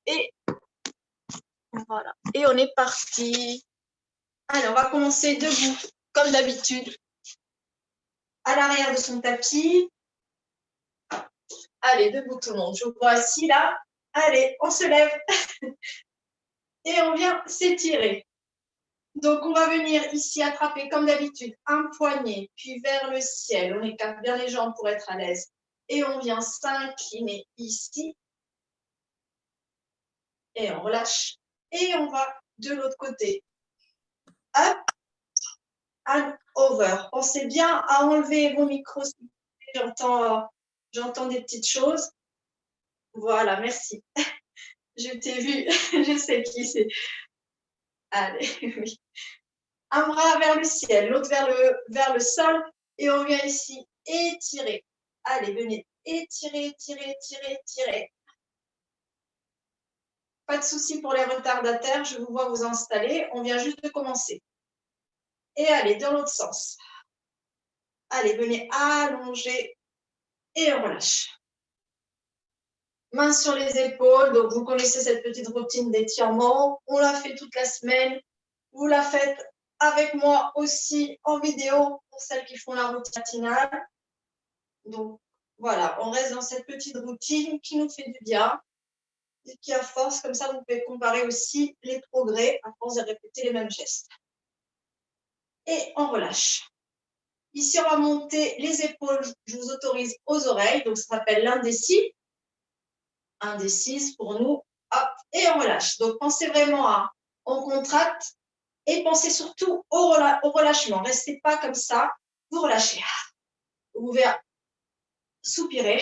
Et voilà. Et on est parti. Allez, on va commencer debout, comme d'habitude. À l'arrière de son tapis. Allez, debout tout le monde. Je vous vois assis là. Allez, on se lève. Et on vient s'étirer. Donc, on va venir ici attraper, comme d'habitude, un poignet, puis vers le ciel. On écarte bien les jambes pour être à l'aise. Et on vient s'incliner ici. Et on relâche. Et on va de l'autre côté. Up and over. Pensez bien à enlever vos micros. J'entends des petites choses. Voilà, merci. Je t'ai vu. Je sais qui c'est. Allez, oui. Un bras vers le ciel, l'autre vers le sol. Et on vient ici étirer. Allez, venez étirer, étirer, étirer, étirer. Pas de souci pour les retardataires, je vous vois vous installer. On vient juste de commencer. Et allez, dans l'autre sens. Allez, venez allonger et on relâche. Mains sur les épaules. Donc, vous connaissez cette petite routine d'étirement. On la fait toute la semaine. Vous la faites avec moi aussi en vidéo pour celles qui font la routine matinale. Donc, voilà, on reste dans cette petite routine qui nous fait du bien et qui, à force, comme ça, vous pouvez comparer aussi les progrès à force de répéter les mêmes gestes. Et on relâche. Ici, on va monter les épaules. Je vous autorise aux oreilles. Donc, ça s'appelle l'indécis. Indécis pour nous. Hop, et on relâche. Donc, pensez vraiment à on contracte et pensez surtout au relâchement. Restez pas comme ça. Vous relâchez. Vous pouvez soupirer.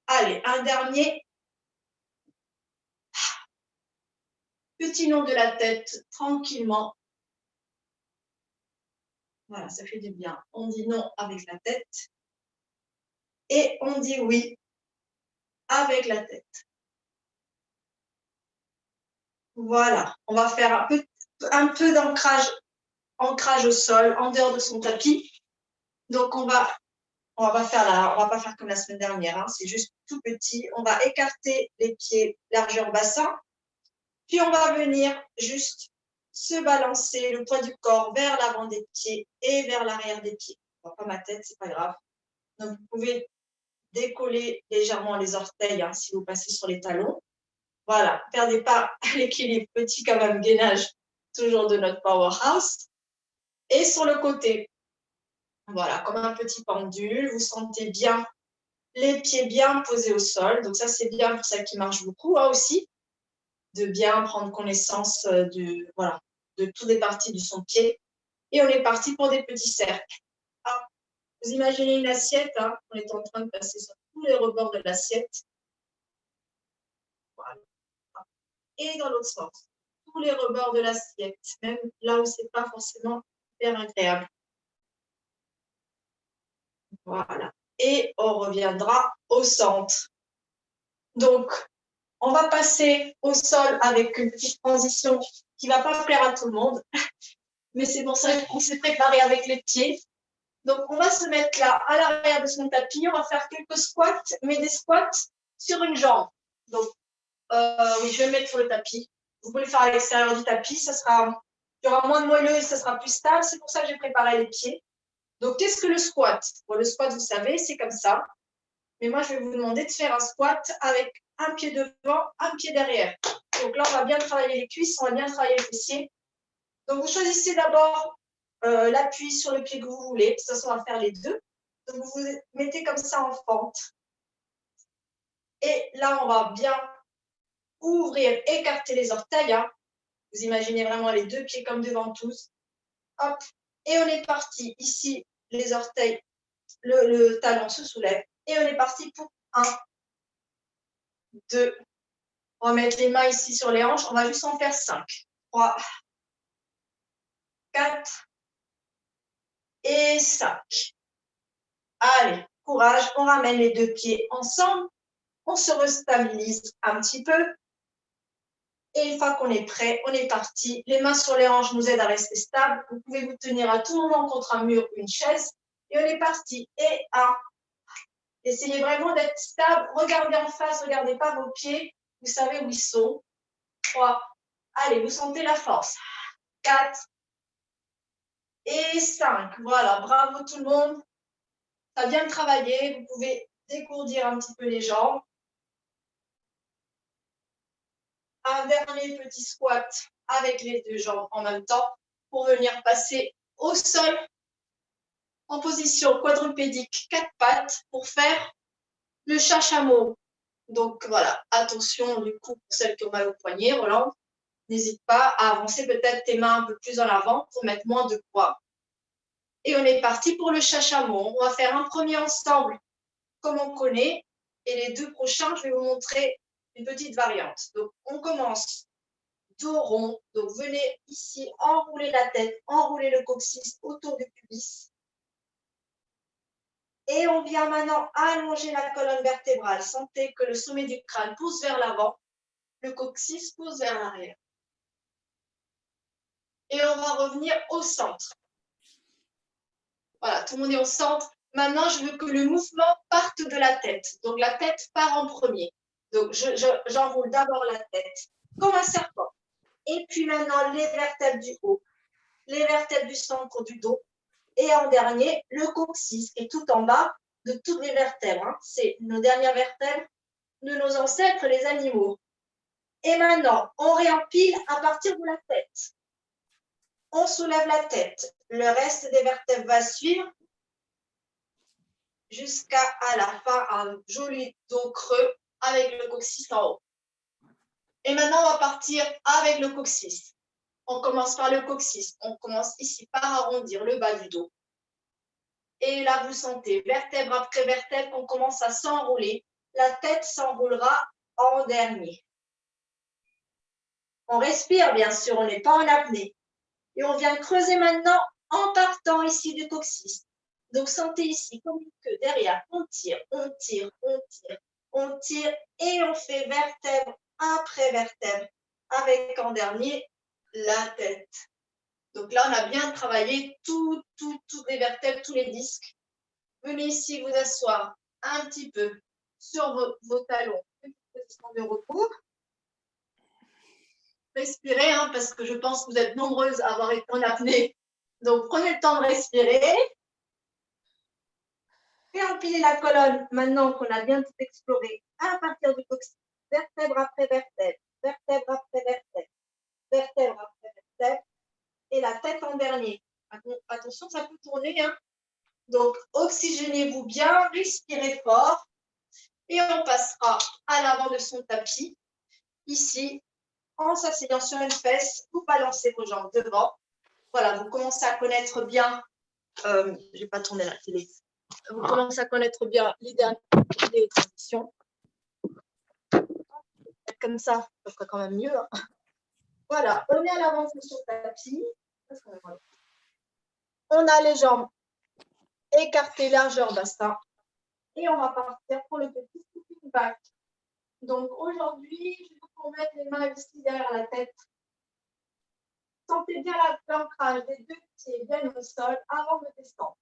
Allez, un dernier. Petit nom de la tête, tranquillement. Voilà, ça fait du bien. On dit non avec la tête. Et on dit oui avec la tête. Voilà, on va faire un peu d'ancrage au sol, en dehors de son tapis. Donc, on va pas faire comme la semaine dernière, hein, c'est juste tout petit. On va écarter les pieds largeur bassin. Puis, on va venir juste se balancer le poids du corps vers l'avant des pieds et vers l'arrière des pieds. Je ne vois pas ma tête, c'est pas grave. Donc, vous pouvez décoller légèrement les orteils hein, si vous passez sur les talons. Voilà, ne perdez pas l'équilibre petit comme un gainage, toujours de notre powerhouse. Et sur le côté, voilà, comme un petit pendule, vous sentez bien les pieds bien posés au sol. Donc ça, c'est bien pour celles qui marchent beaucoup hein, aussi, de bien prendre connaissance de toutes les parties de son pied. Et on est parti pour des petits cercles. Ah, vous imaginez une assiette, hein, on est en train de passer sur tous les rebords de l'assiette. Voilà. Et dans l'autre sens, tous les rebords de l'assiette, même là où ce n'est pas forcément hyper agréable. Voilà. Et on reviendra au centre. Donc, on va passer au sol avec une petite transition qui ne va pas plaire à tout le monde, mais c'est pour ça qu'on s'est préparé avec les pieds. Donc, on va se mettre là, à l'arrière de son tapis. On va faire quelques squats, mais des squats sur une jambe. Donc, oui, je vais le mettre sur le tapis. Vous pouvez le faire à l'extérieur du tapis. Il y aura moins de moelleux et ça sera plus stable. C'est pour ça que j'ai préparé les pieds. Donc, qu'est-ce que le squat? Bon, le squat, vous savez, c'est comme ça. Mais moi, je vais vous demander de faire un squat avec un pied devant, un pied derrière. Donc là, on va bien travailler les cuisses, on va bien travailler les fessiers. Donc, vous choisissez d'abord l'appui sur le pied que vous voulez. De toute façon, on va faire les deux. Donc, vous vous mettez comme ça en fente. Et là, on va bien ouvrir, écarter les orteils. Hein. Vous imaginez vraiment les deux pieds comme devant tous. Hop. Et on est parti. Ici, les orteils, le talon se soulève. Et on est parti pour 1, 2. On va mettre les mains ici sur les hanches. On va juste en faire 5. 3, 4 et 5. Allez, courage. On ramène les deux pieds ensemble. On se restabilise un petit peu. Et une fois qu'on est prêt, on est parti. Les mains sur les hanches nous aident à rester stable. Vous pouvez vous tenir à tout moment contre un mur ou une chaise. Et on est parti. Et 1, Essayez vraiment d'être stable. Regardez en face, regardez pas vos pieds. Vous savez où ils sont. 3. Allez, vous sentez la force. 4. Et 5. Voilà, bravo tout le monde. Ça a bien travaillé. Vous pouvez dégourdir un petit peu les jambes. Un dernier petit squat avec les deux jambes en même temps pour venir passer au sol en position quadrupédique, 4 pattes pour faire le chat-chameau. Donc voilà, attention du coup pour celles qui ont mal au poignet, Roland, n'hésite pas à avancer peut-être tes mains un peu plus en avant pour mettre moins de poids. Et on est parti pour le chat-chameau. On va faire un premier ensemble comme on connaît et les deux prochains, je vais vous montrer une petite variante. Donc on commence dos rond. Donc venez ici enrouler la tête, enrouler le coccyx autour du pubis. Et on vient maintenant allonger la colonne vertébrale. Sentez que le sommet du crâne pousse vers l'avant, le coccyx pousse vers l'arrière. Et on va revenir au centre. Voilà, tout le monde est au centre. Maintenant, je veux que le mouvement parte de la tête. Donc, la tête part en premier. Donc, j'enroule d'abord la tête comme un serpent. Et puis maintenant, les vertèbres du haut, les vertèbres du centre du dos. Et en dernier, le coccyx qui est tout en bas de toutes les vertèbres. Hein. C'est nos dernières vertèbres de nos ancêtres, les animaux. Et maintenant, on réempile à partir de la tête. On soulève la tête. Le reste des vertèbres va suivre jusqu'à la fin, un joli dos creux avec le coccyx en haut. Et maintenant, on va partir avec le coccyx. On commence par le coccyx. On commence ici par arrondir le bas du dos. Et là, vous sentez, vertèbre après vertèbre, on commence à s'enrouler. La tête s'enroulera en dernier. On respire, bien sûr, on n'est pas en apnée. Et on vient creuser maintenant en partant ici du coccyx. Donc, sentez ici comme une queue derrière. On tire, on tire, on tire, on tire et on fait vertèbre après vertèbre avec en dernier la tête. Donc là, on a bien travaillé toutes les vertèbres, tous les disques. Venez ici vous asseoir un petit peu sur vos talons. Une position de repos. Respirez, hein, parce que je pense que vous êtes nombreuses à avoir été en apnée. Donc, prenez le temps de respirer. Et empilez la colonne, maintenant qu'on a bien tout exploré, à partir du coccyx, vertèbre après vertèbre, vertèbre après vertèbre, vertèbre après vertèbre, et la tête en dernier. Attention, ça peut tourner. Hein. Donc, oxygénez-vous bien, respirez fort, et on passera à l'avant de son tapis. Ici, en s'asseyant sur une fesse, vous balancez vos jambes devant. Voilà, vous commencez à connaître bien, je n'ai pas tourné la télé, vous commencez à connaître bien les dernières transitions. Comme ça sera quand même mieux. Hein. Voilà, on est à l'avance sur le tapis. On a les jambes écartées, largeur bassin. Et on va partir pour le petit scooping back. Donc aujourd'hui, je vais vous mettre les mains ici derrière la tête. Sentez bien l'ancrage des deux pieds bien au sol avant de descendre.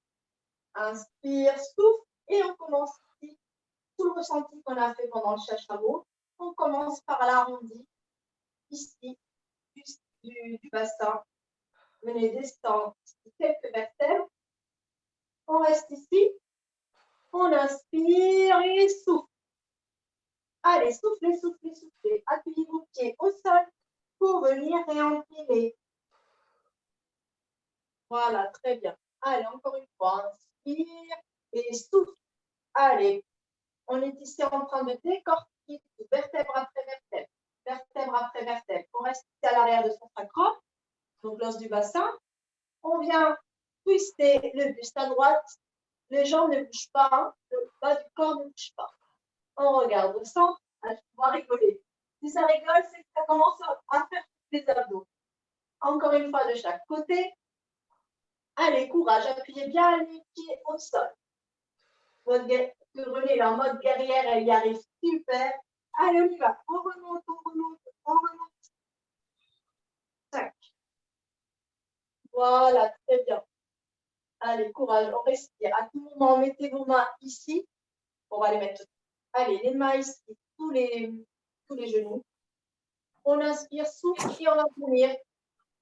Inspire, souffle et on commence ici. Tout le ressenti qu'on a fait pendant le chat-chameau. On commence par l'arrondi, ici, du bassin. Venez descendre quelques vertèbres. On reste ici. On inspire et souffle. Allez, soufflez, soufflez, soufflez. Appuyez vos pieds au sol pour venir réempiler. Voilà, très bien. Allez, encore une fois. Inspire et souffle. Allez, on est ici en train de décortiquer vertèbre après vertèbre. Vertèbre après vertèbre. On reste ici à l'arrière de son sacrum, donc l'os du bassin. On vient twister le buste à droite. Les jambes ne bougent pas. Hein. Le bas du corps ne bouge pas. On regarde au centre. On va rigoler. Si ça rigole, c'est que ça commence à faire des abdos. Encore une fois de chaque côté. Allez, courage. Appuyez bien les pieds au sol. René est en mode guerrière, elle y arrive super. Allez, on y va. On remonte, on remonte, on remonte. Tac. Voilà, très bien. Allez, courage, on respire. À tout moment, mettez vos mains ici. On va les mettre. Allez, les mains ici, tous les genoux. On inspire, souffle et on va venir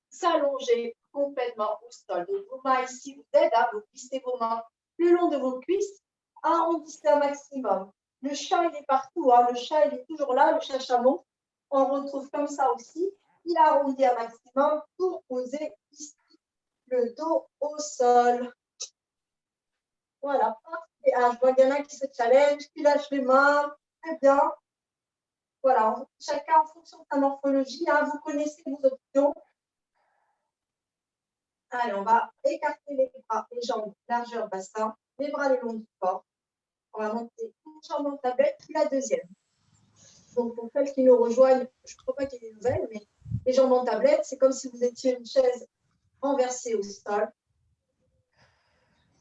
s'allonger complètement au sol. Donc, vos mains ici vous aident, hein, vous glissez vos mains le long de vos cuisses, arrondissez un maximum. Le chat, il est partout, hein. Le chat, il est toujours là, le chat chameau. On retrouve comme ça aussi. Il arrondit un maximum pour poser ici le dos au sol. Voilà. Et, je vois qu'il y en a qui se challenge, qui lâchent les mains. Très bien. Voilà. Chacun en fonction de sa morphologie, hein, vous connaissez vos options. Allez, on va écarter les bras, les jambes, largeur bassin, les bras le long du corps. On va monter une jambe en tablette, puis la deuxième. Donc, pour celles qui nous rejoignent, je ne crois pas qu'il y ait des nouvelles, mais les jambes en tablette, c'est comme si vous étiez une chaise renversée au sol.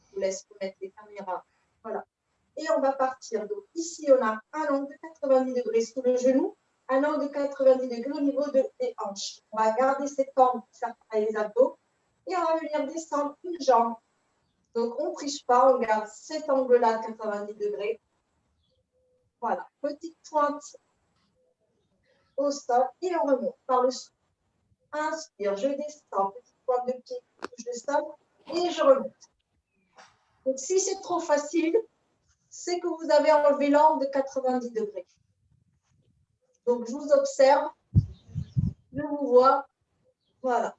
Je vous laisse remettre les caméras. Voilà. Et on va partir. Donc, ici, on a un angle de 90 degrés sous le genou, un angle de 90 degrés au niveau des hanches. On va garder cette angle pour faire travailler les abdos. Et on va venir descendre une jambe. Donc, on ne triche pas, on garde cet angle-là de 90 degrés. Voilà, petite pointe au sol et on remonte par le souffle. Inspire, je descends, petite pointe de pied qui touche le sol et je remonte. Donc, si c'est trop facile, c'est que vous avez enlevé l'angle de 90 degrés. Donc, je vous observe, je vous vois, voilà.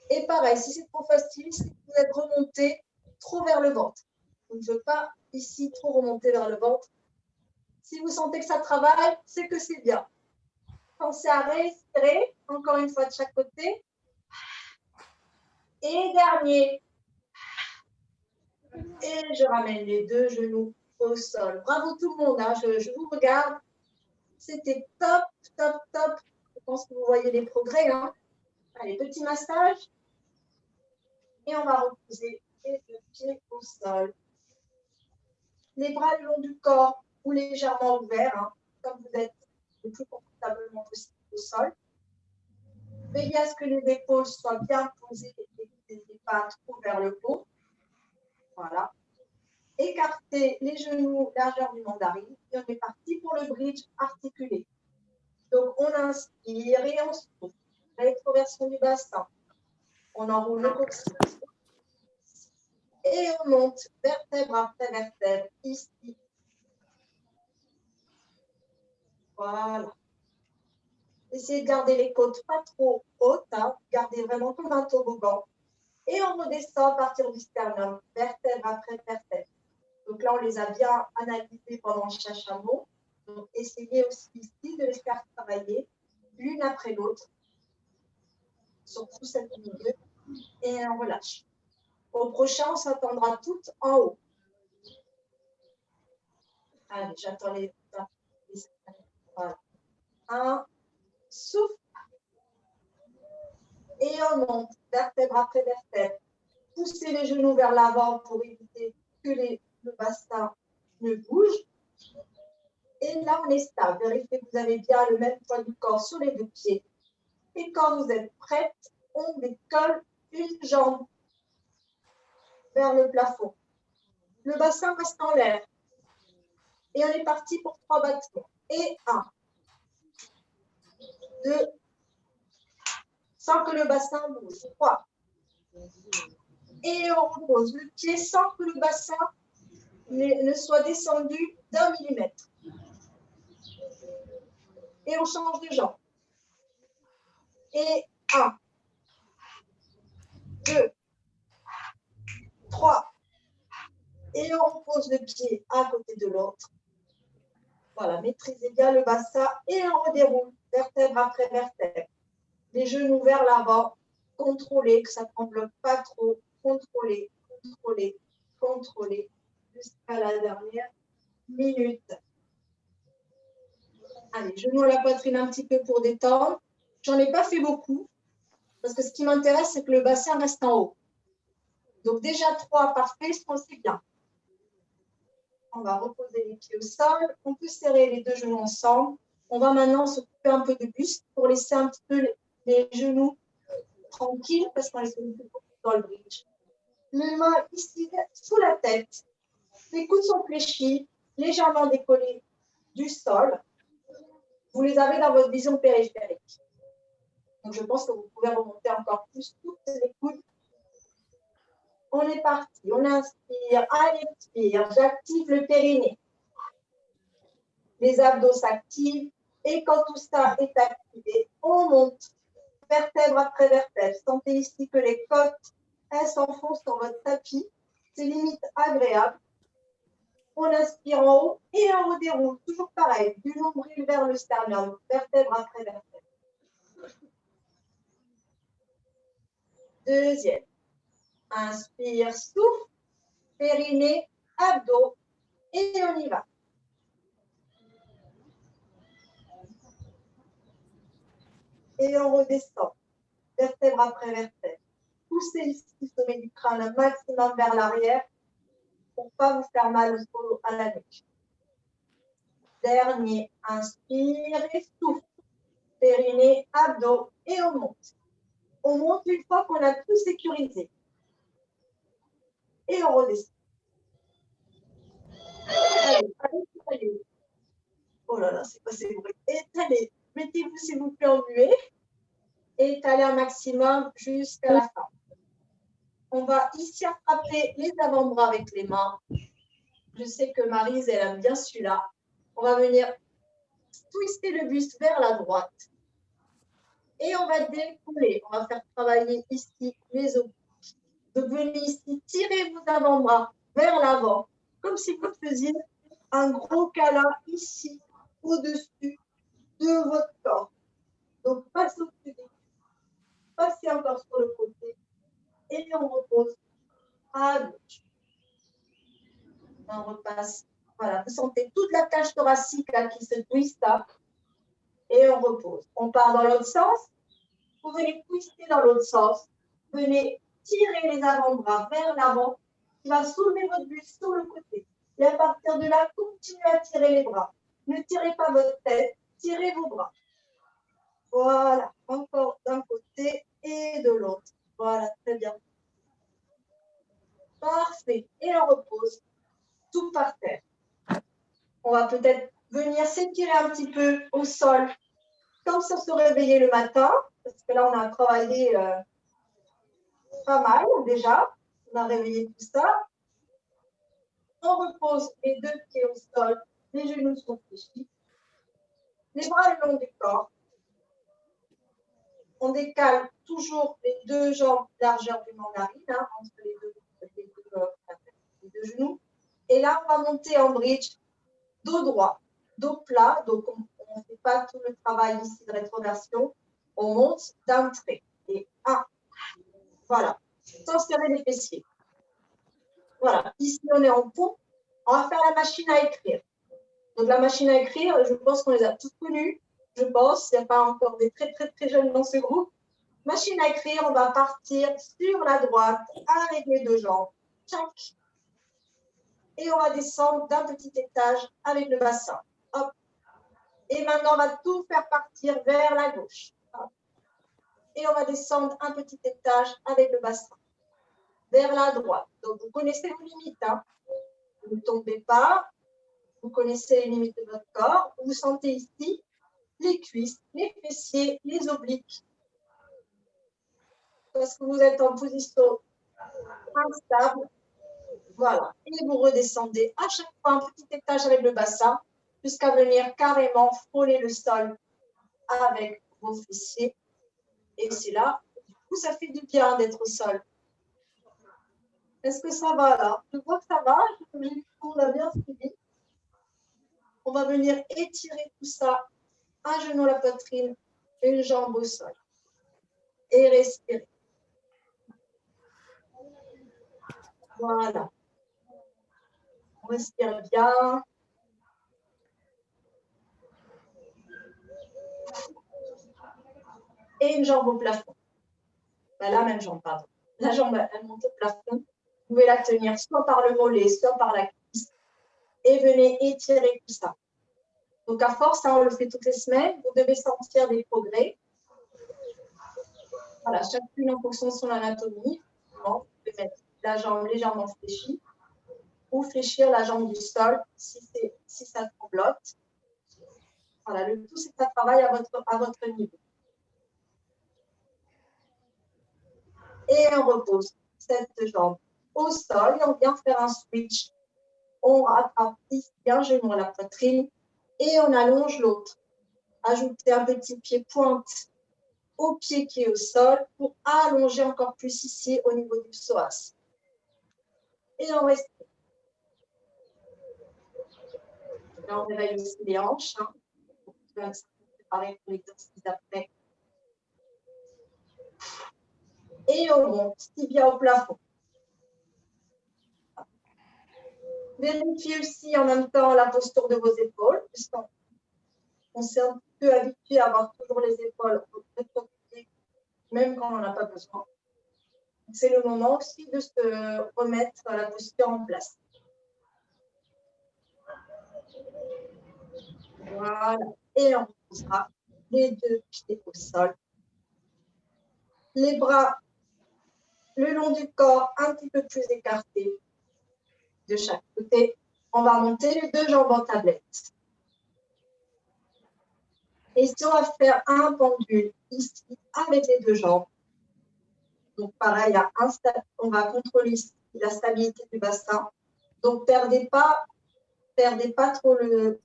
Et pareil, si c'est trop facile, c'est que vous êtes remonté trop vers le ventre. Donc, je ne veux pas ici trop remonter vers le ventre. Si vous sentez que ça travaille, c'est que c'est bien. Pensez à respirer, encore une fois de chaque côté. Et dernier. Et je ramène les deux genoux au sol. Bravo tout le monde, hein. Je vous regarde. C'était top, top, top. Je pense que vous voyez les progrès. Hein. Allez, petit massage. Et on va reposer les deux pieds au sol. Les bras le long du corps ou légèrement ouverts, hein, comme vous êtes le plus confortablement possible au sol. Veillez à ce que les épaules soient bien posées et les pas trop vers le haut. Voilà. Écartez les genoux, largeur du mandarin. Et on est parti pour le bridge articulé. Donc, on inspire et on souffle. Rétroversion du bassin. On enroule le coccyx. Et on monte vertèbre après vertèbre, ici. Voilà. Essayez de garder les côtes pas trop hautes. Hein. Gardez vraiment comme un toboggan. Et on redescend à partir du sternum, vertèbre après vertèbre. Donc là, on les a bien analysés pendant le chat chameau. Donc, essayez aussi ici de les faire travailler l'une après l'autre, surtout cette milieu, et on relâche. Au prochain, on s'attendra toutes en haut. Allez, j'attends les... Voilà. Un, souffle. Et on monte, vertèbre après vertèbre. Poussez les genoux vers l'avant pour éviter que le bassin ne bouge. Et là, on est stable. Vérifiez que vous avez bien le même poids du corps sur les deux pieds. Et quand vous êtes prête, on décolle une jambe vers le plafond. Le bassin reste en l'air. Et on est parti pour 3 battements. Et 1, 2, sans que le bassin bouge. 3. Et on repose le pied sans que le bassin ne soit descendu d'1 millimètre. Et on change de jambe. Et 1, 2, 3. Et on repose le pied à côté de l'autre. Voilà, maîtrisez bien le bassin et on redéroule vertèbre après vertèbre. Les genoux vers l'avant, contrôlez que ça n'enveloppe pas trop, contrôlez, contrôlez, contrôlez, jusqu'à la dernière minute. Allez, genoux à la poitrine un petit peu pour détendre. J'en ai pas fait beaucoup, parce que ce qui m'intéresse, c'est que le bassin reste en haut. Donc déjà 3, parfait, je pense que c'est bien. On va reposer les pieds au sol. On peut serrer les deux genoux ensemble. On va maintenant se couper un peu de buste pour laisser un petit peu les genoux tranquilles parce qu'on les met dans le bridge. Les mains ici sous la tête. Les coudes sont fléchis. légèrement décollés du sol. Vous les avez dans votre vision périphérique. Donc, je pense que vous pouvez remonter encore plus toutes les coudes. On est parti. On inspire, allez, expire. J'active le périnée. Les abdos s'activent. Et quand tout ça est activé, on monte vertèbre après vertèbre. Sentez ici que les côtes, elles s'enfoncent dans votre tapis. C'est limite agréable. On inspire en haut et on redéroule. Toujours pareil, du nombril vers le sternum, vertèbre après vertèbre. Deuxième. Inspire, souffle, périnée, abdos et on y va. Et on redescend, vertèbre après vertèbre. Poussez ici le sommet du crâne un maximum vers l'arrière pour ne pas vous faire mal à la nuque. Dernier, inspire et souffle, périnée, abdos et on monte. On monte une fois qu'on a tout sécurisé. Et on redescend. Allez, allez. Oh là là, c'est quoi ces bruits? Étalez. Mettez-vous s'il vous plaît en muet. Étalez un maximum jusqu'à la fin. On va ici attraper les avant-bras avec les mains. Je sais que Maryse, elle aime bien celui-là. On va venir twister le buste vers la droite. Et on va décoller. On va faire travailler ici les obliques. Donc, venez ici, tirez vos avant-bras vers l'avant, comme si vous faisiez un gros câlin ici, au-dessus de votre corps. Donc, passez au-dessus des pieds. Passez encore sur le côté. Et on repose à gauche. On repasse. Voilà, vous sentez toute la cage thoracique là, qui se twiste. Là, et on repose. On part dans l'autre sens. Vous venez twister dans l'autre sens. Venez tirer les avant-bras vers l'avant. Qui va soulever votre buste sur le côté. Et à partir de là, continuez à tirer les bras. Ne tirez pas votre tête, tirez vos bras. Voilà, encore d'un côté et de l'autre. Voilà, très bien. Parfait. Et on repose tout par terre. On va peut-être venir s'étirer un petit peu au sol, comme ça se réveiller le matin, parce que là, on a travaillé pas mal déjà. On a réveillé tout ça. On repose les deux pieds au sol, les genoux sont fléchis, les bras le long du corps. On décale toujours les deux jambes largeur du mandarine, hein, entre les deux genoux. Et là, on va monter en bridge, dos droit, dos plat. Donc, on ne fait pas tout le travail ici de rétroversion. On monte d'un trait. Et un. Voilà. Sans serrer les fessiers. Voilà. Ici, on est en pont. On va faire la machine à écrire. Donc, la machine à écrire, je pense qu'on les a tous connues. Je pense. Il n'y a pas encore des très, très, très jeunes dans ce groupe. Machine à écrire, on va partir sur la droite avec les deux jambes. Tchac. Et on va descendre d'un petit étage avec le bassin. Hop. Et maintenant, on va tout faire partir vers la gauche. Hop. Et on va descendre un petit étage avec le bassin. Vers la droite. Donc, vous connaissez vos limites. Hein. Vous ne tombez pas. Vous connaissez les limites de votre corps. Vous sentez ici les cuisses, les fessiers, les obliques. Parce que vous êtes en position instable. Voilà. Et vous redescendez à chaque fois un petit étage avec le bassin jusqu'à venir carrément frôler le sol avec vos fessiers. Et c'est là où ça fait du bien d'être au sol. Est-ce que ça va là? Je vois que ça va. On a bien suivi. On va venir étirer tout ça. Un genou à la poitrine, une jambe au sol. Et respirer. Voilà. On respire bien. Et une jambe au plafond. Ben, la même jambe, pardon. La jambe, elle monte au plafond. Vous pouvez la tenir soit par le mollet, soit par la cuisse. Et venez étirer tout ça. Donc, à force, hein, on le fait toutes les semaines. Vous devez sentir des progrès. Voilà, chacune en fonction de son anatomie. Vous pouvez mettre la jambe légèrement fléchie ou fléchir la jambe du sol si c'est si ça tremblote. Voilà, le tout, c'est que ça travaille à votre niveau. Et on repose cette jambe au sol et on vient faire un switch. On rattrape ici un genou à la poitrine et on allonge l'autre. Ajoutez un petit pied pointe au pied qui est au sol pour allonger encore plus ici au niveau du psoas. Et on reste. Et on réveille aussi les hanches. Hein. On va se préparer pour l'exercice d'après. Et on monte, tibia au plafond. Vérifiez aussi en même temps la posture de vos épaules, puisqu'on s'est un peu habitué à avoir toujours les épaules rétrogrades, même quand on n'en a pas besoin. C'est le moment aussi de se remettre la posture en place. Voilà. Et on posera les deux pieds au sol. Les bras le long du corps, un petit peu plus écartés de chaque côté. On va monter les deux jambes en tablette. Et ici, on va faire un pendule ici avec les deux jambes. Donc, pareil, on va contrôler la stabilité du bassin. Donc, perdez pas trop le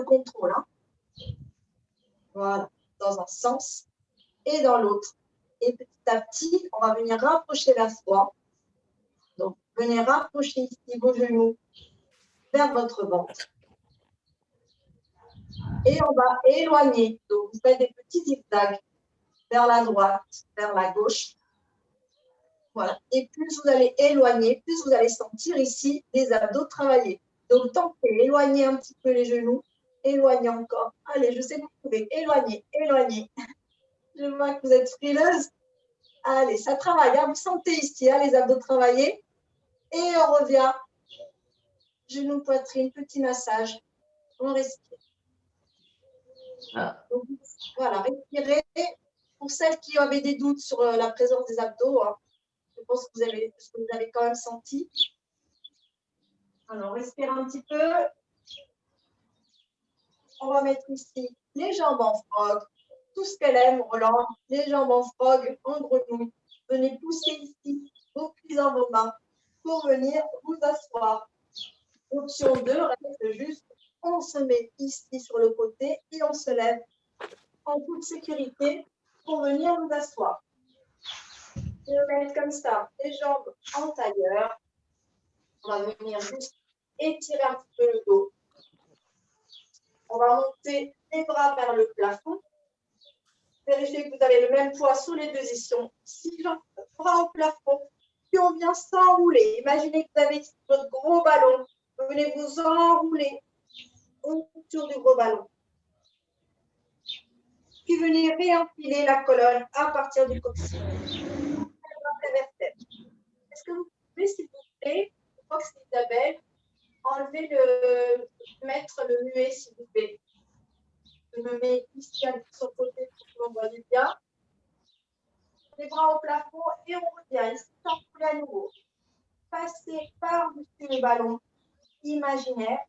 contrôle. Hein. Voilà, dans un sens et dans l'autre. Et petit à petit, on va venir rapprocher la soie. Donc, venez rapprocher ici vos genoux vers votre ventre. Et on va éloigner. Donc, vous faites des petits zigzags vers la droite, vers la gauche. Voilà. Et plus vous allez éloigner, plus vous allez sentir ici les abdos travailler. Donc, tentez, éloignez un petit peu les genoux. Éloignez encore. Allez, je sais que vous pouvez. Éloigner, éloigner. Je vois que vous êtes frileuse. Allez, ça travaille. Hein. Vous sentez ici hein, les abdos travailler. Et on revient. Genoux, poitrine, petit massage. On respire. Donc, voilà, respirez. Pour celles qui avaient des doutes sur la présence des abdos, hein, je pense que vous avez quand même senti. Alors, respirez un petit peu. On va mettre ici les jambes en frog. Tout ce qu'elle aime, Roland. Les jambes en frog, en grenouille. Venez pousser ici vos cuisses dans vos mains pour venir vous asseoir. Option 2, reste juste, on se met ici sur le côté et on se lève en toute sécurité pour venir vous asseoir. Je vais mettre comme ça, les jambes en tailleur. On va venir juste étirer un petit peu le dos. On va monter les bras vers le plafond. Vérifiez que vous avez le même poids sur les deux ischions. Si bras au plafond, puis on vient s'enrouler. Imaginez que vous avez votre gros ballon. Vous venez vous enrouler autour du gros ballon. Puis venez réenfiler la colonne à partir du coccyx. Est-ce que vous pouvez, s'il vous plaît, je crois que c'est Isabelle, mettre le muet, s'il vous plaît. Je me mets ici à son côté pour que vous voyez bien. Les bras au plafond et on revient ici, s'enrouler à nouveau. Passer par-dessus le ballon imaginaire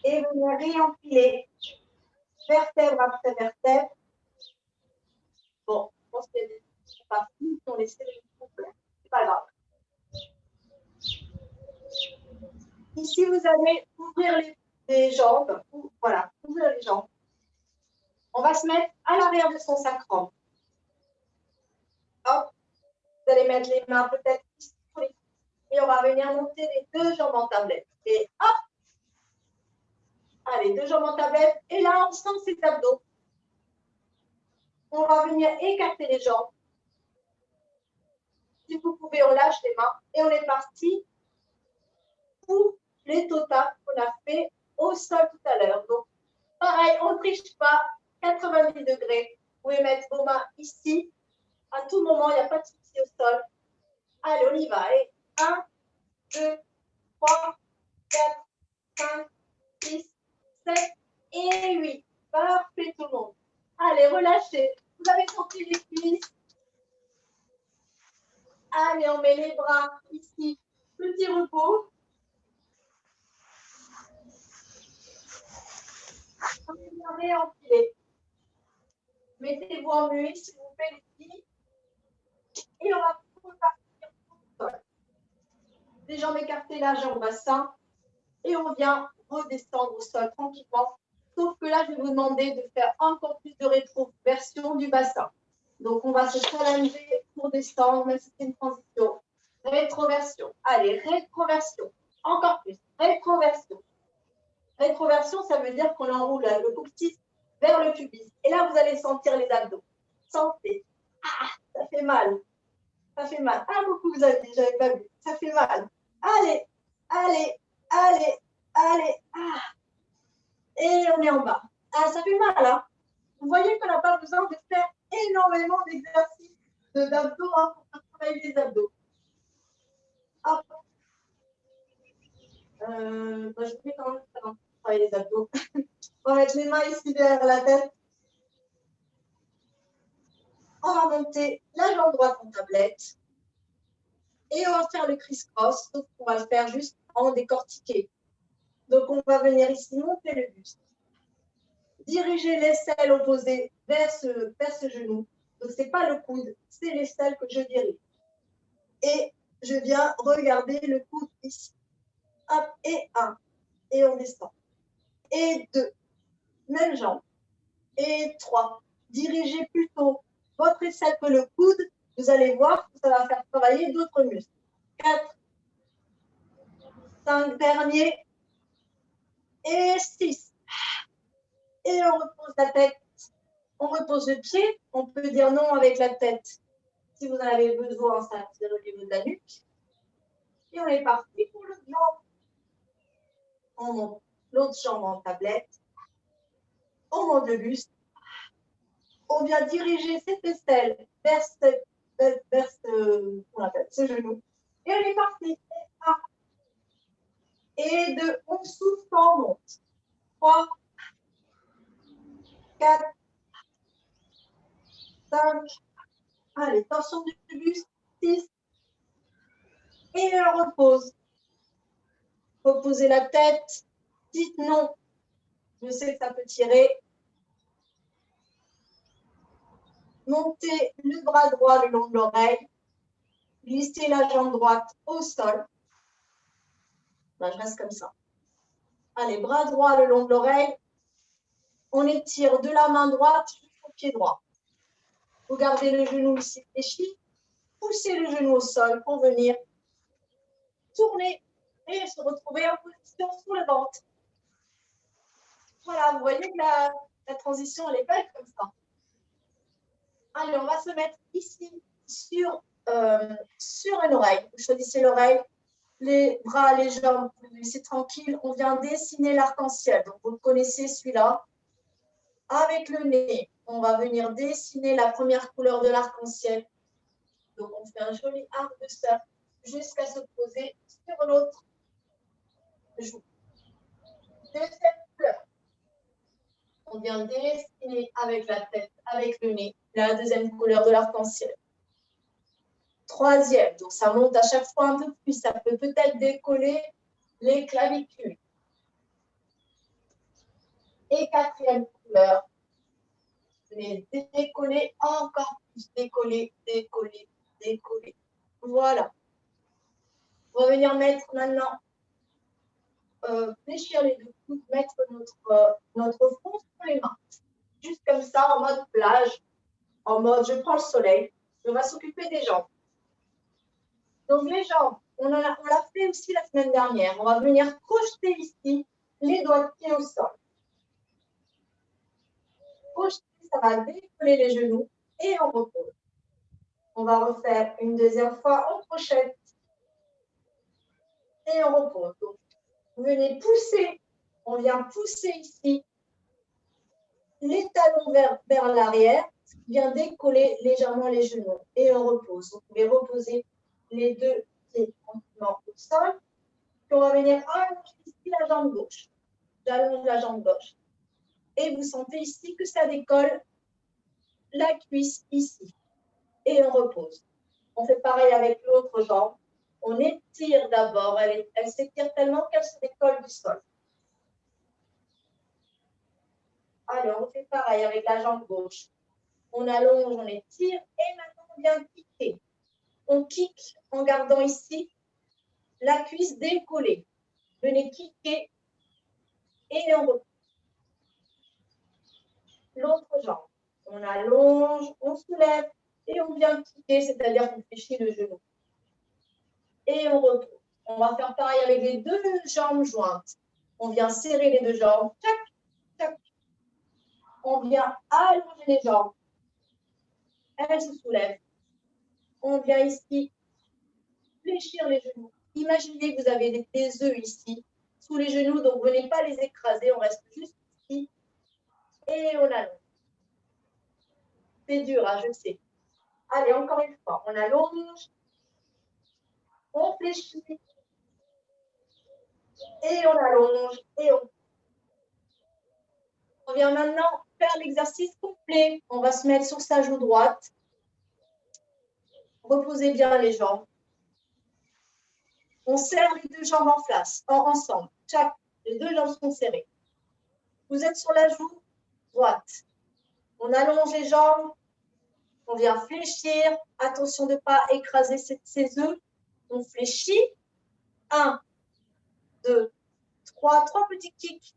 et venir réempiler vertèbre après vertèbre. Bon, je pense qu'il y a des parties qui ont laissé les complets. C'est pas grave. Ici, vous allez ouvrir les jambes. Voilà, ouvrir les jambes. On va se mettre à l'arrière de son sacrum. Hop, vous allez mettre les mains peut-être ici sur les coudes. Et on va venir monter les deux jambes en tablette. Et hop, allez, deux jambes en tablette. Et là, on sent ses abdos. On va venir écarter les jambes. Si vous pouvez, on lâche les mains. Et on est parti pour les totas qu'on a fait au sol tout à l'heure. Donc, pareil, on ne triche pas. 90 degrés. Vous pouvez mettre vos mains ici. À tout moment, il n'y a pas de souci au sol. Allez, on y va. Et 1, 2, 3, 4, 5, 6, 7 et 8. Parfait tout le monde. Allez, relâchez. Vous avez senti les cuisses. Allez, on met les bras ici. Petit repos. est enfilé. Mettez-vous en muet, s'il vous plaît, les filles. Et on va repartir au sol. Les jambes écartées, la jambe bassin. Et on vient redescendre au sol tranquillement. Sauf que là, je vais vous demander de faire encore plus de rétroversion du bassin. Donc, on va se challenger pour descendre, même si c'est une transition. Rétroversion. Allez, rétroversion. Encore plus. Rétroversion. Rétroversion, ça veut dire qu'on enroule le coccyx vers le pubis. Et là, vous allez sentir les abdos. Sentez. Ah, ça fait mal. Ça fait mal. Ah, beaucoup, vous avez dit, j'avais pas vu. Ça fait mal. Allez, allez, allez, allez. Ah. Et on est en bas. Ah, ça fait mal, hein. Vous voyez qu'on n'a pas besoin de faire énormément d'exercices d'abdos hein, pour travailler les abdos. Hop. Je vais quand même travailler les abdos. On va mettre les mains ici derrière la tête. On va monter la jambe droite en tablette. Et on va faire le criss-cross. Donc, on va le faire juste en décortiqué. Donc, on va venir ici monter le buste. Diriger l'aisselle opposée vers ce genou. Donc, ce n'est pas le coude, c'est l'aisselle que je dirige. Et je viens regarder le coude ici. Hop, et 1. Et on descend. Et 2. Même jambe. Et 3. Dirigez plutôt votre aisselle que le coude. Vous allez voir que ça va faire travailler d'autres muscles. 4. 5 derniers. Et 6. Et on repose la tête. On repose le pied. On peut dire non avec la tête. Si vous en avez besoin, ça tire au niveau de la nuque. Et on est parti pour l'autre jambe. On monte l'autre jambe en tablette. On monte le buste. On vient diriger cette aisselle vers ce genou. Et on est parti. Et 2, on souffle quand on monte. 3, 4, 5. Allez, tension du buste. 6. Et on repose. Reposez la tête. Dites non. Je sais que ça peut tirer. Montez le bras droit le long de l'oreille. Glissez la jambe droite au sol. Là, je reste comme ça. Allez, bras droit le long de l'oreille. On étire de la main droite jusqu'au pied droit. Vous gardez le genou ici fléchi. Poussez le genou au sol pour venir tourner et se retrouver en position sur le ventre. Voilà, vous voyez que la transition, elle est belle comme ça. Allez, on va se mettre ici sur une oreille. Vous choisissez l'oreille, les bras, les jambes, vous laissez tranquille. On vient dessiner l'arc-en-ciel. Donc, vous connaissez celui-là. Avec le nez, on va venir dessiner la première couleur de l'arc-en-ciel. Donc, on fait un joli arc de cercle jusqu'à se poser sur l'autre joue. Deuxième couleur. On vient dessiner avec la tête, avec le nez, la deuxième couleur de l'arc-en-ciel. Troisième, donc ça monte à chaque fois un peu plus. Ça peut peut-être décoller les clavicules. Et quatrième couleur. Les décoller encore plus. Décoller, décoller, décoller. Voilà. On va venir mettre maintenant, fléchir les deux coudes, mettre notre front sur les mains. Juste comme ça, en mode plage, en mode je prends le soleil. On va s'occuper des jambes. Donc les jambes, on l'a fait aussi la semaine dernière. On va venir crocheter ici les doigts de pied au sol. Crocheter, ça va décoller les genoux et on repose. On va refaire une deuxième fois, on crochette et on repose. Donc, vous venez pousser, on vient pousser ici les talons vers l'arrière, ce qui vient décoller légèrement les genoux et on repose. Vous pouvez reposer les deux pieds tranquillement au sol. Puis on va venir allonger ici la jambe gauche. J'allonge la jambe gauche. Et vous sentez ici que ça décolle la cuisse ici. Et on repose. On fait pareil avec l'autre jambe. On étire d'abord. Elle s'étire tellement qu'elle se décolle du sol. Allez, on fait pareil avec la jambe gauche. On allonge, on étire et maintenant on vient kicker. On kick en gardant ici la cuisse décollée. Venez kicker et on repose. L'autre jambe. On allonge, on soulève et on vient kicker, c'est-à-dire qu'on fléchit le genou. Et on repose. On va faire pareil avec les deux jambes jointes. On vient serrer les deux jambes. Tac, tac. On vient allonger les jambes. Elles se soulèvent. On vient ici fléchir les genoux. Imaginez que vous avez des œufs ici, sous les genoux, donc venez pas les écraser, on reste juste ici. Et on allonge. C'est dur, hein, je sais. Allez, encore une fois, on allonge, on fléchit, et on allonge, et on vient maintenant faire l'exercice complet. On va se mettre sur sa joue droite. Reposez bien les jambes. On serre les deux jambes en face, ensemble. Chaque, les deux jambes sont serrées. Vous êtes sur la joue droite. On allonge les jambes. On vient fléchir. Attention de ne pas écraser ses œufs. On fléchit. 1, 2, 3. 3 petits kicks.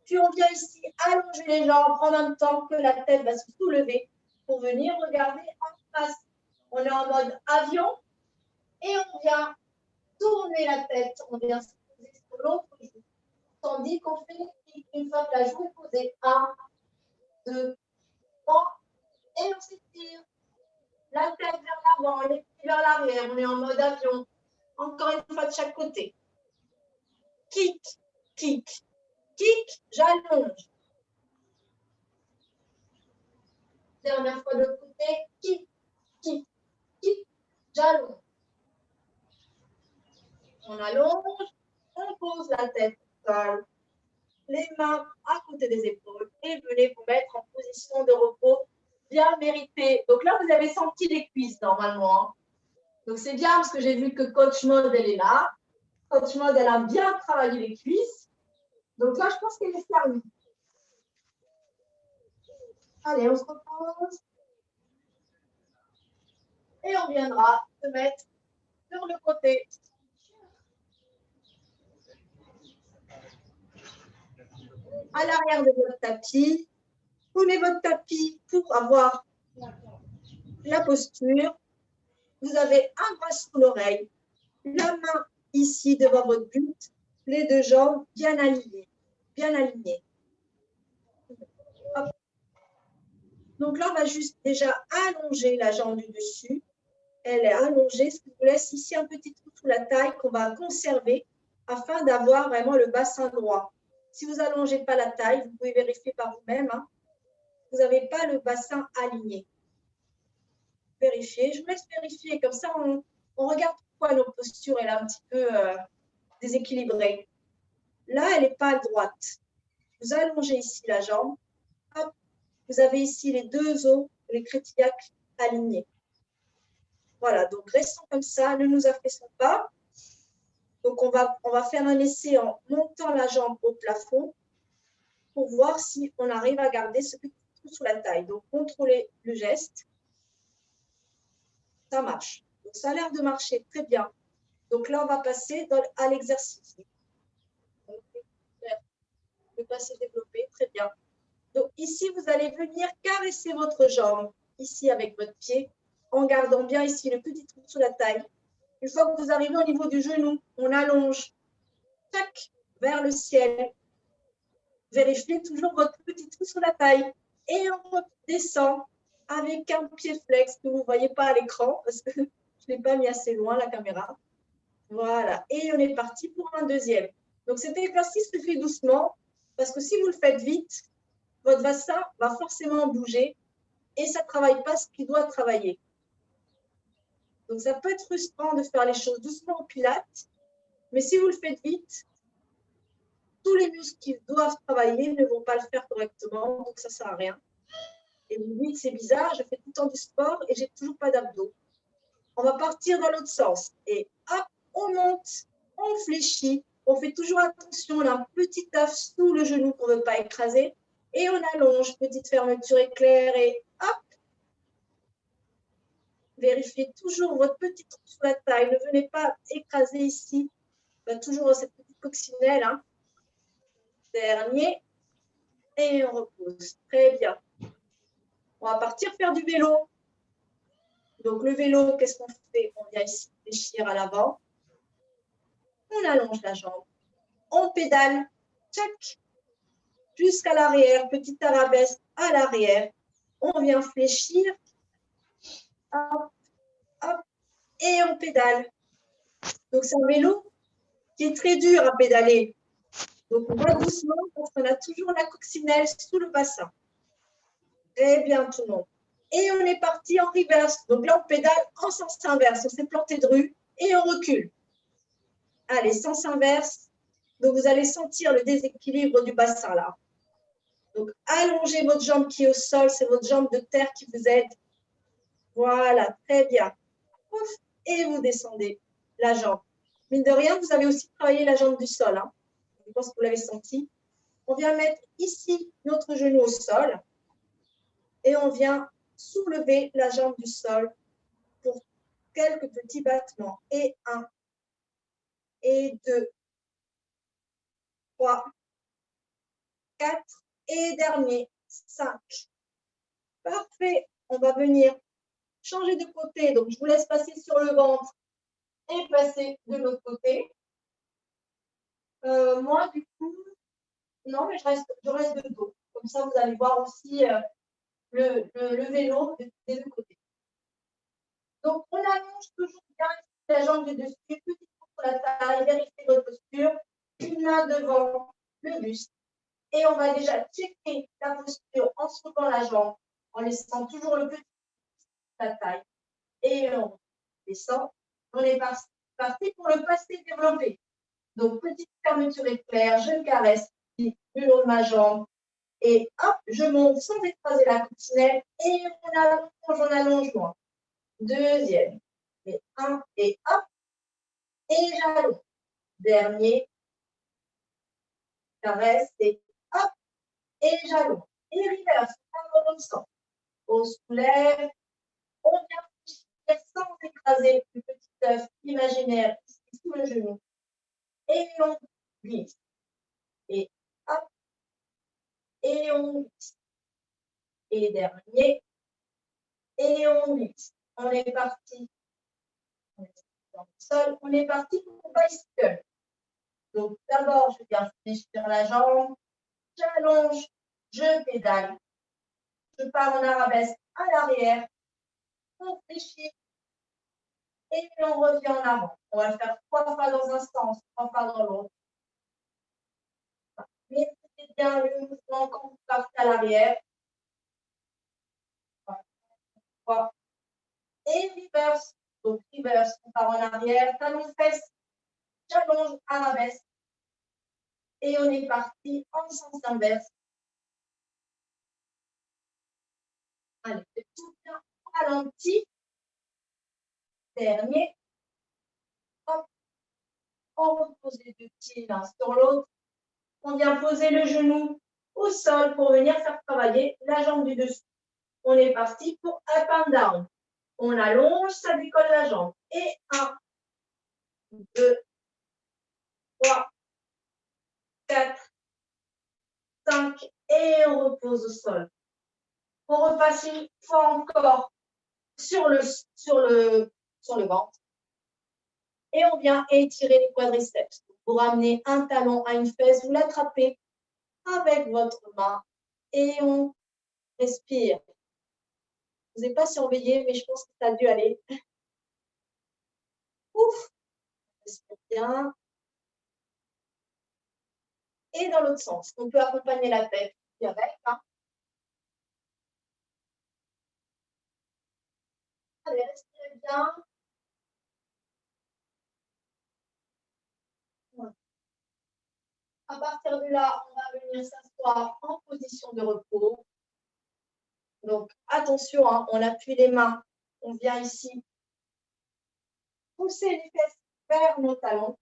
Puis on vient ici allonger les jambes en même temps que la tête va se soulever pour venir regarder en face. On est en mode avion et on vient tourner la tête. On vient se poser sur l'autre joue. Tandis qu'on fait une fois que la joue est posée. 1, 2, 3. Et on s'étire. La tête vers l'avant, les pieds vers l'arrière. On est en mode avion. Encore une fois de chaque côté. Kick, kick, kick, j'allonge. Dernière fois de l'autre côté. Kick, kick, kick, j'allonge. On allonge, on pose la tête au sol. Les mains à côté des épaules et venez vous mettre en position de repos bien méritée. Donc là, vous avez senti les cuisses normalement. Donc c'est bien parce que j'ai vu que Coach Mode, elle est là. Coach Mode, elle a bien travaillé les cuisses. Donc là, je pense qu'elle est servie. Allez, on se repose. Et on viendra se mettre sur le côté. À l'arrière de votre tapis. Prenez votre tapis pour avoir la posture. Vous avez un bras sous l'oreille, la main ici devant votre buste, les deux jambes bien alignées. Bien alignées. Hop. Donc là, on va juste déjà allonger la jambe du dessus. Elle est allongée, ce qui vous laisse ici un petit trou sous la taille qu'on va conserver afin d'avoir vraiment le bassin droit. Si vous n'allongez pas la taille, vous pouvez vérifier par vous-même, hein, vous n'avez pas le bassin aligné. Vérifiez, je vous laisse vérifier, comme ça on regarde pourquoi nos postures est un petit peu déséquilibrée. Là, elle n'est pas droite. Vous allongez ici la jambe. Hop, vous avez ici les deux os, les crétillacs alignés. Voilà, donc restons comme ça, ne nous affaissons pas. Donc on va faire un essai en montant la jambe au plafond pour voir si on arrive à garder ce petit trou sous la taille. Donc contrôlez le geste. Ça marche. Donc ça a l'air de marcher très bien. Donc là, on va passer à l'exercice. Le passé développé, très bien. Donc ici, vous allez venir caresser votre jambe, ici avec votre pied, en gardant bien ici le petit trou sous la taille. Une fois que vous arrivez au niveau du genou, on allonge, tac, vers le ciel. Vérifiez toujours votre petit trou sous la taille. Et on descend avec un pied flex que vous ne voyez pas à l'écran, parce que je ne l'ai pas mis assez loin, la caméra. Voilà. Et on est parti pour un deuxième. Donc cet exercice se fait doucement, parce que si vous le faites vite, votre bassin va forcément bouger et ça ne travaille pas ce qu'il doit travailler. Donc, ça peut être frustrant de faire les choses doucement au pilates, mais si vous le faites vite, tous les muscles qui doivent travailler ne vont pas le faire correctement, donc ça ne sert à rien. Et vous me dites, c'est bizarre, je fais tout le temps du sport et j'ai toujours pas d'abdos. On va partir dans l'autre sens. Et hop, on monte, on fléchit, on fait toujours attention, on a un petit taf sous le genou qu'on ne veut pas écraser. Et on allonge, petite fermeture éclair et hop. Vérifiez toujours votre petite trou sous la taille. Ne venez pas écraser ici. Toujours cette petite coccinelle. Hein. Dernier. Et on repose. Très bien. On va partir faire du vélo. Donc, le vélo, qu'est-ce qu'on fait? On vient ici fléchir à l'avant. On allonge la jambe. On pédale. Tchac. Jusqu'à l'arrière. Petite arabesque à l'arrière. On vient fléchir. Hop, hop. Et on pédale. Donc, c'est un vélo qui est très dur à pédaler. Donc, on va doucement parce qu'on a toujours la coccinelle sous le bassin. Très bien, tout le monde. Et on est parti en reverse. Donc là, on pédale en sens inverse. On s'est planté de rue et on recule. Allez, sens inverse. Donc, vous allez sentir le déséquilibre du bassin là. Donc, allongez votre jambe qui est au sol. C'est votre jambe de terre qui vous aide. Voilà, très bien. Ouf, et vous descendez la jambe. Mine de rien, vous avez aussi travaillé la jambe du sol. Hein. Je pense que vous l'avez senti. On vient mettre ici notre genou au sol et on vient soulever la jambe du sol pour quelques petits battements. Et 1, et 2, 3, 4, et dernier, 5. Parfait. On va venir changer de côté. Donc, je vous laisse passer sur le ventre et passer de l'autre côté. Moi, du coup, non, mais je reste de dos. Comme ça, vous allez voir aussi le vélo des deux côtés. Donc, on allonge toujours bien la jambe du dessus, petite pour la taille, vérifiez votre posture, une main devant le buste. Et on va déjà checker la posture en soulevant la jambe, en laissant toujours le petit la taille. Et on descend. On est parti pour le passé développé. Donc, petite fermeture éclair, je caresse le long de ma jambe. Et hop, je monte sans écraser la coccinelle. Et on allonge moins. Deuxième. Et 1, et hop. Et j'allonge. Dernier. Caresse, et hop. Et j'allonge. Et reverse, on descend. On soulève. On vient sans écraser le petit œuf imaginaire ici sous le genou. Et on glisse. Et hop. Et on glisse. Et dernier. Et on glisse. On est parti. On est dans le sol. On est parti pour bicycle. Donc d'abord, je viens fléchir la jambe. J'allonge. Je pédale. Je pars en arabesque à l'arrière. On fléchit. Et on revient en avant. On va le faire 3 fois dans un sens, 3 fois dans l'autre. Maîtrisez bien le mouvement quand vous partez à l'arrière. Et reverse. Donc reverse, on part en arrière, talon fesse, j'allonge, arabesque. Et on est parti en sens inverse. Allez, c'est tout bien ralenti. Dernier. Hop. On repose les deux pieds l'un sur l'autre. On vient poser le genou au sol pour venir faire travailler la jambe du dessus. On est parti pour up and down. On allonge, ça décolle la jambe. Et 1, 2, 3, 4, 5. Et on repose au sol. On repasse une fois encore sur le ventre. Et on vient étirer les quadriceps. Vous ramenez un talon à une fesse, vous l'attrapez avec votre main et on respire. Je ne vous ai pas surveillé, mais je pense que ça a dû aller. Ouf, respire bien. Et dans l'autre sens, on peut accompagner la tête avec. Hein. Allez, respirez bien. Voilà. À partir de là, on va venir s'asseoir en position de repos. Donc, attention, hein, on appuie les mains. On vient ici pousser les fesses vers nos talons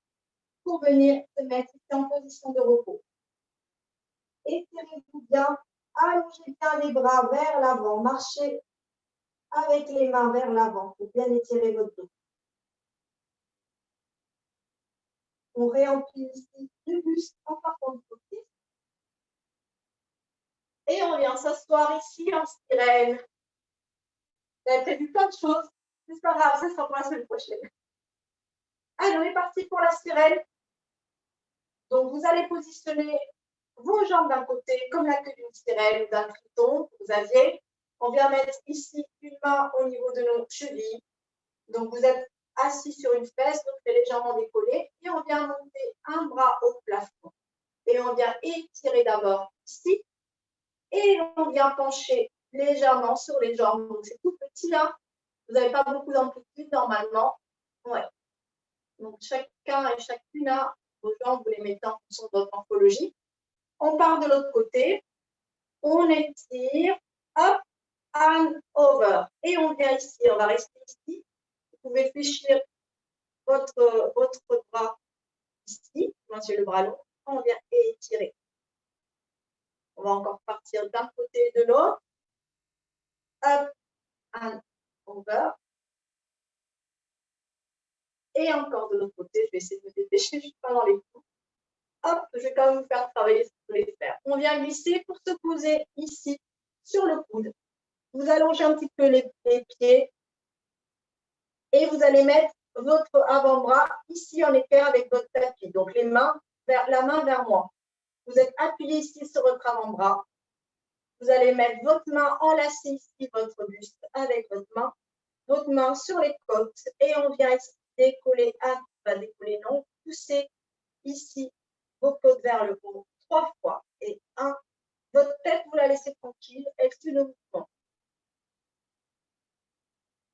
pour venir se mettre en position de repos. Étirez-vous bien Allongez bien les bras vers l'avant. Marchez avec les mains vers l'avant pour bien étirer votre dos. On réemplit ici le buste en partant de côté. Et on vient s'asseoir ici en sirène. Vous avez prévu plein de choses. C'est pas grave, ça sera pour la semaine prochaine. Allez, on est parti pour la sirène. Donc, vous allez positionner vos jambes d'un côté comme la queue d'une sirène ou d'un triton que vous aviez. On vient mettre ici une main au niveau de nos chevilles. Donc, vous êtes assis sur une fesse, donc c'est légèrement décollé. Et on vient monter un bras au plafond. Et on vient étirer d'abord ici. Et on vient pencher légèrement sur les jambes. Donc, c'est tout petit là. Vous n'avez pas beaucoup d'amplitude normalement. Ouais. Donc, chacun et chacune a vos jambes, vous les mettez en fonction de votre morphologie. On part de l'autre côté. On étire. Hop. And over. Et on vient ici. On va rester ici. Vous pouvez fléchir votre bras ici. Moi, j'ai le bras long. On vient étirer. On va encore partir d'un côté et de l'autre. Up and over. Et encore de l'autre côté, je vais essayer de me dépêcher, je ne suis pas dans les coups. Hop, je vais quand même vous faire travailler ce que vous voulez faire. On vient glisser pour se poser ici, sur le coude. Vous allongez un petit peu les pieds et vous allez mettre votre avant-bras ici en équerre avec votre tapis. Donc, la main vers moi. Vous êtes appuyé ici sur votre avant-bras. Vous allez mettre votre main enlacée ici, votre buste avec votre main sur les côtes et on vient ici décoller, décoller non, pousser ici vos côtes vers le haut 3 fois et 1. Votre tête, vous la laissez tranquille, elle suit le mouvement.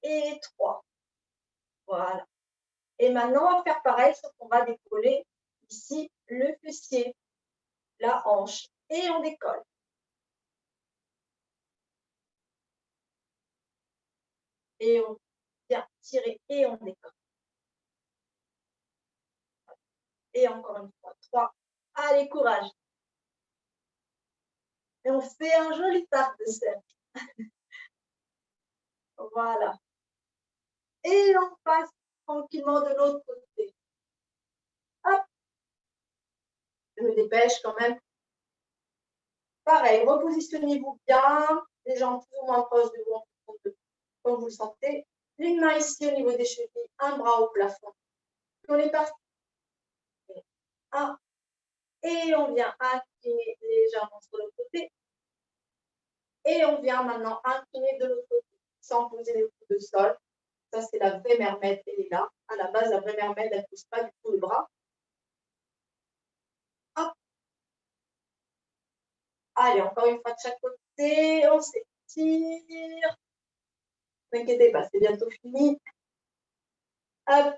Et 3. Voilà. Et maintenant, on va faire pareil, sauf qu'on va décoller ici le fessier, la hanche et on décolle. Et on vient tirer et on décolle. Et encore une fois, 3. Allez, courage. Et on fait un joli tas de cercle. Voilà. Et on passe tranquillement de l'autre côté. Hop. Je me dépêche quand même. Pareil, repositionnez-vous bien. Les jambes plus ou moins proches de vous, comme vous le sentez. Une main ici au niveau des chevilles, un bras au plafond. On est parti. 1. Et on vient incliner légèrement sur l'autre côté. Et on vient maintenant incliner de l'autre côté, sans poser le coude de sol. Ça, c'est la vraie mermaid, elle est là. À la base, la vraie mermaid, elle ne pousse pas du tout le bras. Hop. Allez, encore une fois de chaque côté. On s'étire. Ne vous inquiétez pas, c'est bientôt fini. Hop.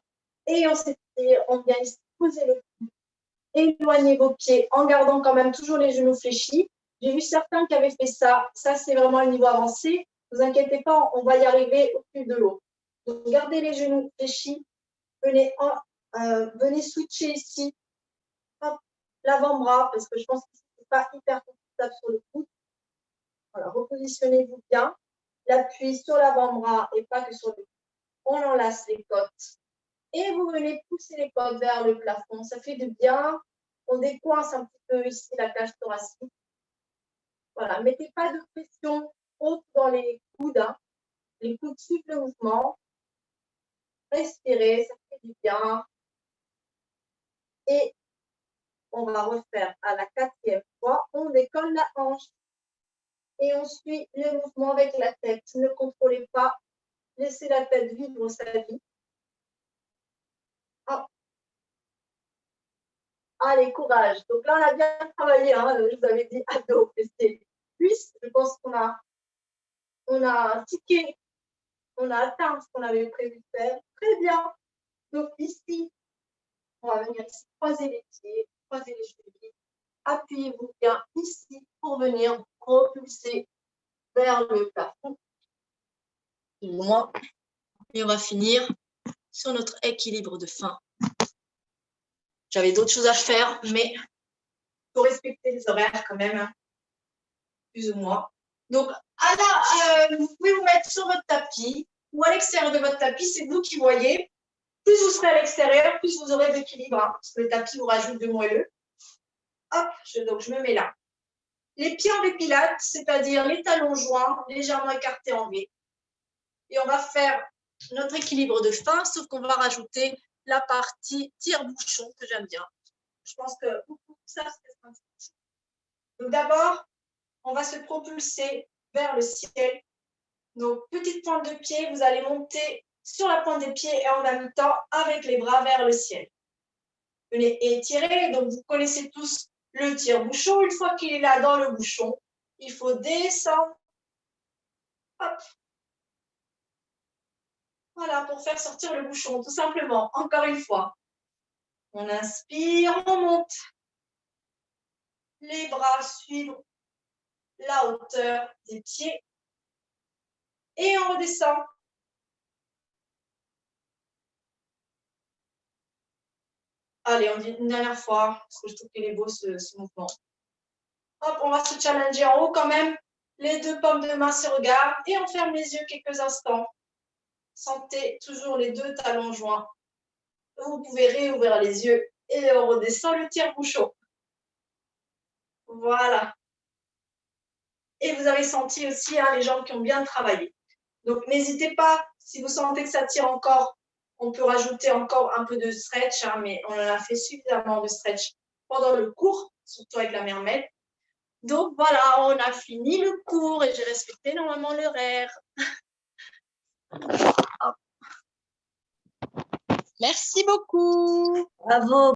Et on s'étire. On vient ici poser le coude. Éloignez vos pieds en gardant quand même toujours les genoux fléchis. J'ai vu certains qui avaient fait ça. Ça, c'est vraiment un niveau avancé. Ne vous inquiétez pas, on va y arriver au fil de l'eau. Donc, gardez les genoux fléchis. Venez switcher ici. L'avant-bras, parce que je pense que ce n'est pas hyper confortable sur le coude. Voilà, repositionnez-vous bien. L'appui sur l'avant-bras et pas que sur le coude. On enlace les côtes. Et vous venez pousser les côtes vers le plafond. Ça fait du bien. On décoince un petit peu ici la cage thoracique. Voilà, mettez pas de pression haute dans les coudes. Hein. Les coudes suivent le mouvement. Respirez, ça fait du bien. Et on va refaire à la 4e fois. On décolle la hanche. Et on suit le mouvement avec la tête. Ne contrôlez pas. Laissez la tête vivre sa vie. Hop. Allez, courage. Donc là, on a bien travaillé. Hein. Je vous avais dit abdos, fessiers, cuisses. Je pense qu'on a tiqué. On a atteint ce qu'on avait prévu de faire. Très bien. Donc ici, on va venir ici, croiser les pieds, croiser les chevilles. Appuyez-vous bien ici pour venir propulser vers le plafond. Et on va finir sur notre équilibre de fin. J'avais d'autres choses à faire, mais il faut respecter les horaires quand même. plus ou moins. Donc, vous pouvez vous mettre sur votre tapis ou à l'extérieur de votre tapis, c'est vous qui voyez. Plus vous serez à l'extérieur, plus vous aurez d'équilibre, hein, parce que le tapis vous rajoute de moelleux. Hop, donc je me mets là. Les pieds en pilates, c'est-à-dire les talons joints, légèrement écartés en V. Et on va faire notre équilibre de fin, sauf qu'on va rajouter la partie tire-bouchon que j'aime bien. Je pense que ça, c'est un tire-bouchon. Donc d'abord, on va se propulser vers le ciel. Donc, petite pointe de pied, vous allez monter sur la pointe des pieds et en même temps avec les bras vers le ciel. Venez étirer, donc vous connaissez tous le tire-bouchon. Une fois qu'il est là dans le bouchon, il faut descendre. Hop. Voilà, pour faire sortir le bouchon, tout simplement. Encore une fois. On inspire, on monte. Les bras suivent la hauteur des pieds. Et on redescend. Allez, on dit une dernière fois, parce que je trouve qu'il est beau ce mouvement. Hop, on va se challenger en haut quand même. Les deux paumes de main se regardent et on ferme les yeux quelques instants. Sentez toujours les deux talons joints. Vous pouvez réouvrir les yeux et on redescend le tire-bouchon. Voilà. Et vous avez senti aussi les jambes qui ont bien travaillé. Donc, n'hésitez pas, si vous sentez que ça tire encore, on peut rajouter encore un peu de stretch, mais on en a fait suffisamment de stretch pendant le cours, surtout avec la mermaid. Donc, voilà, on a fini le cours et j'ai respecté normalement l'horaire. Merci beaucoup. Bravo.